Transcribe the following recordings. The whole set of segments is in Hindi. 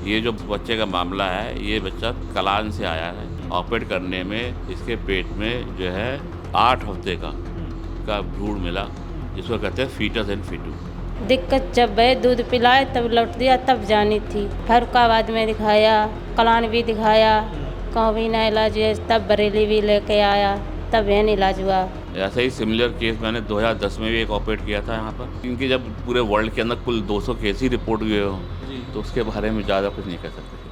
ये जो बच्चे का मामला है, ये बच्चा कलान से आया है। ऑपरेट करने में इसके पेट में जो है 8 हफ्ते का भ्रूण मिला, जिसको कहते हैं फीटस इन सिटू। दिक्कत जब है दूध पिलाए तब लौट दिया, तब जानी थी। फरुखाबाद में दिखाया, कलान भी दिखाया, कहूँ भी ना इलाज हुआ, तब बरेली भी लेके आया, तब एन इलाज हुआ। ऐसा ही सिमिलर केस मैंने 2010 में भी एक ऑपरेट किया था यहाँ पर। इनकी जब पूरे वर्ल्ड के अंदर कुल 200 केस ही रिपोर्ट हुए हो, तो उसके बारे में ज़्यादा कुछ नहीं कह सकते।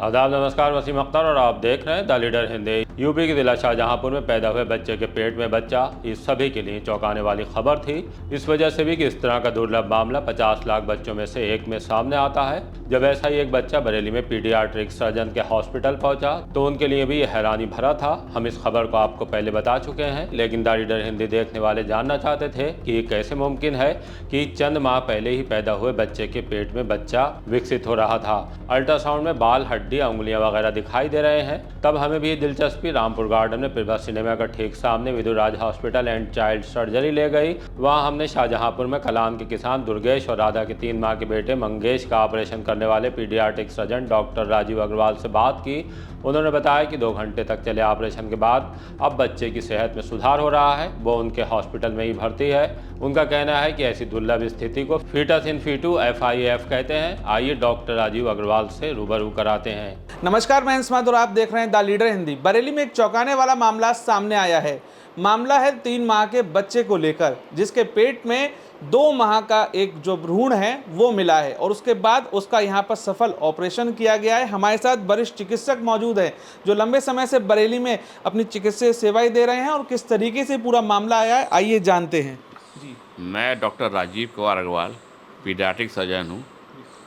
आदाब, नमस्कार। वसीम अख्तर और आप देख रहे हैं द लीडर हिंदी। यूपी के जिला शाहजहांपुर में पैदा हुए बच्चे के पेट में बच्चा, इस सभी के लिए चौंकाने वाली खबर थी। इस वजह से भी कि इस तरह का दुर्लभ मामला 50 लाख बच्चों में से एक में सामने आता है। जब ऐसा ही एक बच्चा बरेली में पीडियाट्रिक सर्जन के हॉस्पिटल पहुंचा तो उनके लिए भी यह हैरानी भरा था। हम इस खबर को आपको पहले बता चुके हैं, लेकिन द लीडर हिंदी देखने वाले जानना चाहते थे कि ये कैसे मुमकिन है कि चंद माह पहले ही पैदा हुए बच्चे के पेट में बच्चा विकसित हो रहा था। अल्ट्रासाउंड में बाल, हड्डियां, उंगलियां वगैरह दिखाई दे रहे हैं। तब हमें भी दिलचस्पी रामपुर गार्डन में प्रभा सिनेमा का ठीक सामने विधुराज हॉस्पिटल एंड चाइल्ड सर्जरी ले गई। वहां हमने शाहजहांपुर में कलान के किसान दुर्गेश और राधा के 3 माह के बेटे मंगेश का ऑपरेशन करने वाले pediatric surgeon doctor Rajiv Agarwal से बात की। उन्होंने बताया कि 2 घंटे तक चले ऑपरेशन के बाद अब बच्चे की सेहत में सुधार हो रहा है। वो उनके हॉस्पिटल में ही भर्ती है। उनका कहना है कि ऐसी दुर्लभ स्थिति को फीटस इन सिटू FIF कहते हैं। आइए डॉक्टर राजीव अग्रवाल से रूबरू कराते हैं। नमस्कार, मैं हिस्मात और आप देख रहे हैं द लीडर हिंदी। बरेली में एक चौंकाने वाला मामला सामने आया है। मामला है 3 माह के बच्चे को लेकर, जिसके पेट में 2 माह का एक जो भ्रूण है वो मिला है और उसके बाद उसका यहाँ पर सफल ऑपरेशन किया गया है। हमारे साथ वरिष्ठ चिकित्सक मौजूद हैं जो लंबे समय से बरेली में अपनी चिकित्सीय सेवाएं दे रहे हैं और किस तरीके से पूरा मामला आया है, आइए जानते हैं। जी, मैं doctor Rajiv Kumar Agarwal pediatric surgeon हूँ।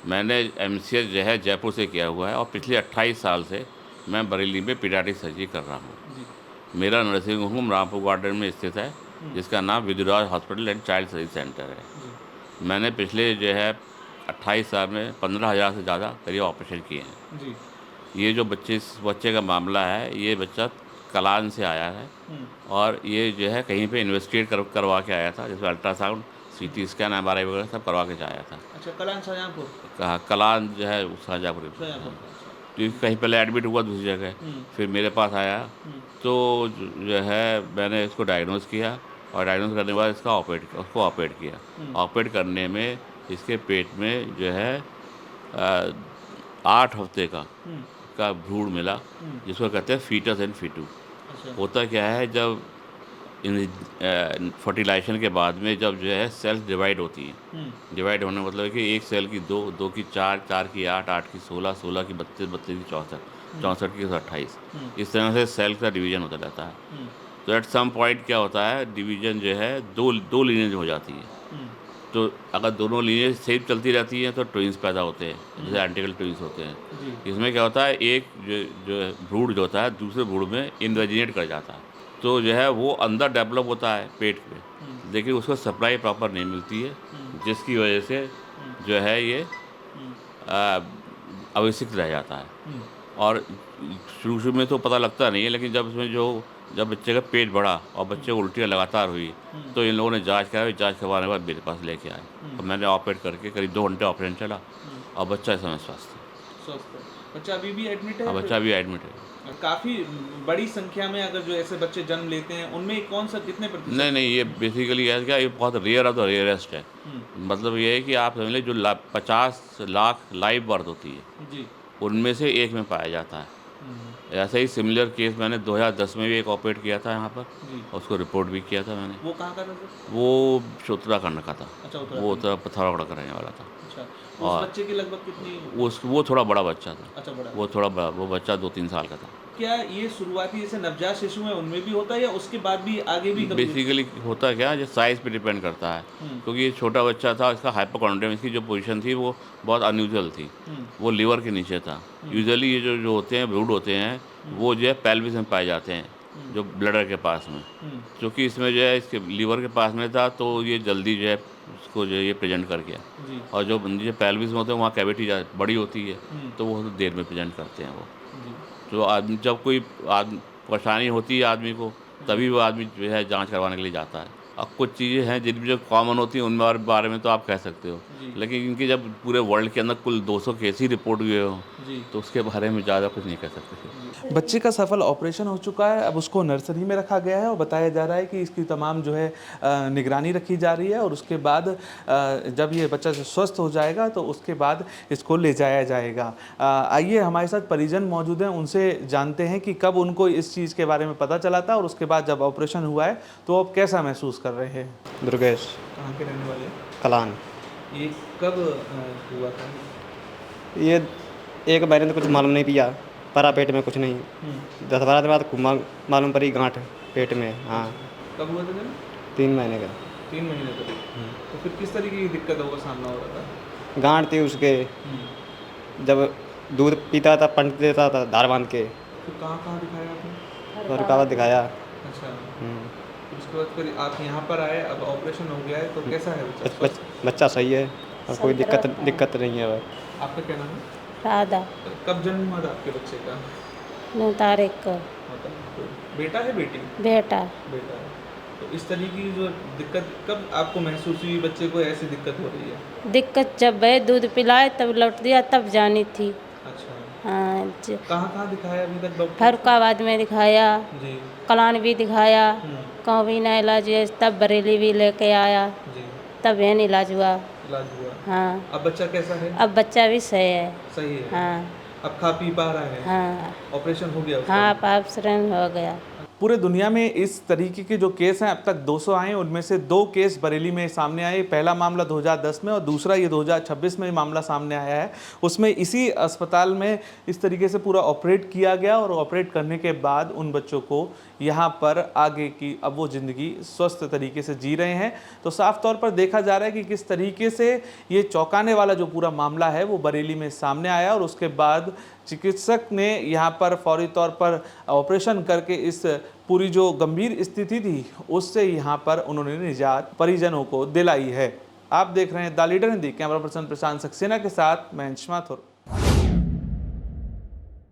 मैंने MCS जो है जयपुर से किया हुआ है और पिछले 28 साल से मैं बरेली में पीडियाट्रिक सर्जरी कर रहा हूँ। मेरा नर्सिंग होम रामपुर गार्डन में स्थित है, जिसका नाम Vidhuraj hospital and child surgery centre है। मैंने पिछले जो है 28 साल में 15,000 से ज़्यादा करीब ऑपरेशन किए हैं। ये जो बच्चे का मामला है, ये बच्चा कलान से आया है और ये जो है कहीं पे इन्वेस्टिगेट करवा के आया था, जिसमें अल्ट्रासाउंड, CT स्कैन, MRI वगैरह सब करवा के आया था। अच्छा, कलान शाहजहांपुर। कहाँ? कलान जो है शाहजहांपुर। तो कहीं पहले एडमिट हुआ दूसरी जगह, फिर मेरे पास आया तो जो है मैंने इसको डायग्नोज किया और डायग्नोज करने के बाद उसको ऑपरेट किया। ऑपरेट करने में इसके पेट में जो है 8 हफ्ते का भ्रूण मिला, जिसको कहते हैं फीटस इन सिटू। होता क्या है, जब फर्टिलाइजेशन के बाद में जब जो है सेल्स डिवाइड होती है, डिवाइड होने मतलब है कि एक सेल की 2, 2 की 4, 4 की 8, 8 की 16, 16 की 32, 32 की 64, 64 की 28, इस तरह से सेल का डिवीजन होता रहता है। तो एट सम पॉइंट क्या होता है, डिवीजन जो है दो लीनियज हो जाती है। तो अगर दोनों लीनियज सेम चलती रहती हैं तो ट्विंस पैदा होते हैं, जैसे आइडेंटिकल ट्विंस होते हैं। इसमें क्या होता है, एक जो भ्रूण जो होता है दूसरे भ्रूण में इन्वेजिनेट कर जाता है, तो जो है वो अंदर डेवलप होता है पेट में, लेकिन उसको सप्लाई प्रॉपर नहीं मिलती है, जिसकी वजह से जो है ये अविकसित रह जाता है। और शुरू में तो पता लगता नहीं है, लेकिन जब बच्चे का पेट बढ़ा और बच्चे को उल्टियाँ लगातार हुई, तो इन लोगों ने जांच कराई। जांच करवाने के बाद मेरे पास लेके आए और मैंने ऑपरेट करके करीब 2 घंटे ऑपरेशन चला और बच्चा इस समय स्वस्थ है। बच्चा अभी भी एडमिट है? हाँ, बच्चा भी एडमिट है। काफी बड़ी संख्या में अगर जो ऐसे बच्चे जन्म लेते हैं उनमें कौन सा कितने प्रतिशत? नहीं, ये बेसिकली क्या, ये बहुत रेयर ऑफ द रेयरेस्ट है। मतलब ये है कि आप समझ लें, जो 50 लाख लाइव बर्थ होती है, उनमें से एक में पाया जाता है। ऐसा ही सिमिलर केस मैंने 2010 में भी एक ऑपरेट किया था यहाँ पर, उसको रिपोर्ट भी किया था मैंने। वो कहाँ का था सर? वो उत्तराखंड का था। अच्छा, वो पिथौरागढ़ का रहने वाला था। अच्छा, उस बच्चे की लगभग कितनी? वो थोड़ा बड़ा बच्चा था। अच्छा, बड़ा। वो थोड़ा बड़ा, वो बच्चा 2-3 साल का था। क्या ये शुरुआती जैसे नवजात शिशु है उनमें भी होता है या उसके बाद भी आगे भी कभी? बेसिकली होता क्या है, जो साइज़ पे डिपेंड करता है, क्योंकि ये छोटा बच्चा था, इसका हाइपोकॉन्ड्रियम, इसकी जो पोजीशन थी वो बहुत अनयूजुअल थी। वो लीवर के नीचे था। यूजुअली ये जो होते हैं ब्रूड होते हैं, वो जो है पेल्विस में पाए जाते हैं, जो ब्लडर के पास में। क्योंकि इसमें जो है इसके लीवर के पास में था, तो ये जल्दी जो है उसको जो है ये प्रेजेंट कर गया। और जो पेल्विस में होते हैं वहाँ कैविटी बड़ी होती है, तो वो देर में प्रेजेंट करते हैं वो। तो आदमी जब कोई परेशानी होती है आदमी को, तभी वो आदमी जो है जांच करवाने के लिए जाता है। अब कुछ चीज़ें हैं जिनमें जो कॉमन होती हैं उनके बारे में तो आप कह सकते हो, लेकिन इनकी जब पूरे वर्ल्ड के अंदर कुल 200 केस ही रिपोर्ट हुए हो तो उसके बारे में ज़्यादा कुछ नहीं कह सकते। बच्चे का सफल ऑपरेशन हो चुका है, अब उसको नर्सरी में रखा गया है और बताया जा रहा है कि इसकी तमाम जो है निगरानी रखी जा रही है और उसके बाद जब ये बच्चा स्वस्थ हो जाएगा तो उसके बाद इसको ले जाया जाएगा। आइए हमारे साथ परिजन मौजूद हैं, उनसे जानते हैं कि कब उनको इस चीज़ के बारे में पता चला था और उसके बाद जब ऑपरेशन हुआ है तो अब कैसा महसूस कर रहे हैं। दुर्गेश कहाँ के रहने वाले? कलान। ये कब हुआ था? ये एक महीने तो कुछ मालूम नहीं पिया, परा पेट में कुछ नहीं, 10-12 दिन बाद मालूम पड़ी गांठ पेट में। हाँ। कब हुआ था जब? 3 महीने का। 3 महीने तक। तो फिर किस तरीके की दिक्कतों का सामना हो रहा था? गांठ थी उसके, जब दूध पीता था पंट देता था धार बांध के। फिर कहाँ दिखाया आपने? फरुखाबाद दिखाया। अच्छा। उसके बाद फिर आप यहाँ पर आए, अब ऑपरेशन हो गया है तो कैसा है बच्चा? बच्चा सही है और कोई दिक्कत नहीं है। आपका क्या नाम है? राधा। कब जन्म हुआ था आपके बच्चे का? 9 तारीख को। बेटा है बेटी? बेटा। बेटा है। तो इस तरीके की जो दिक्कत कब आपको महसूस हुई, बच्चे को ऐसी दिक्कत हो रही है? दिक्कत जब वह दूध पिलाए तब लौट दिया तब जानी थी। अच्छा। हाँ। कहाँ दिखाया अभी तक डॉक्टर? फरुखाबाद में दिखाया, जी। कलान भी दिखाया, कहूँ भी ना इलाज हुआ, तब बरेली भी लेके आया, जी। तब यह इलाज हुआ। इलाज हुआ। हाँ। अब बच्चा कैसा है? अब बच्चा भी सही है। सही है। हाँ। अब खा पी पा रहा है? हाँ। ऑपरेशन हो गया उसका? हाँ, ऑपरेशन हो गया। पूरे दुनिया में इस तरीके के जो केस हैं अब तक 200 आए, उनमें से 2 केस बरेली में सामने आए। पहला मामला 2010 में और दूसरा ये 2026 में मामला सामने आया है। उसमें इसी अस्पताल में इस तरीके से पूरा ऑपरेट किया गया और ऑपरेट करने के बाद उन बच्चों को यहाँ पर आगे की अब वो ज़िंदगी स्वस्थ तरीके से जी रहे हैं। तो साफ तौर पर देखा जा रहा है कि किस तरीके से ये चौंकाने वाला जो पूरा मामला है वो बरेली में सामने आया और उसके बाद चिकित्सक ने यहाँ पर फौरी तौर पर ऑपरेशन करके इस पूरी जो गंभीर स्थिति थी उससे यहाँ पर उन्होंने निजात परिजनों को दिलाई है। आप देख रहे हैं the leader Hindi, camera person Prashant Saxena के साथ मैं अंश माथुर।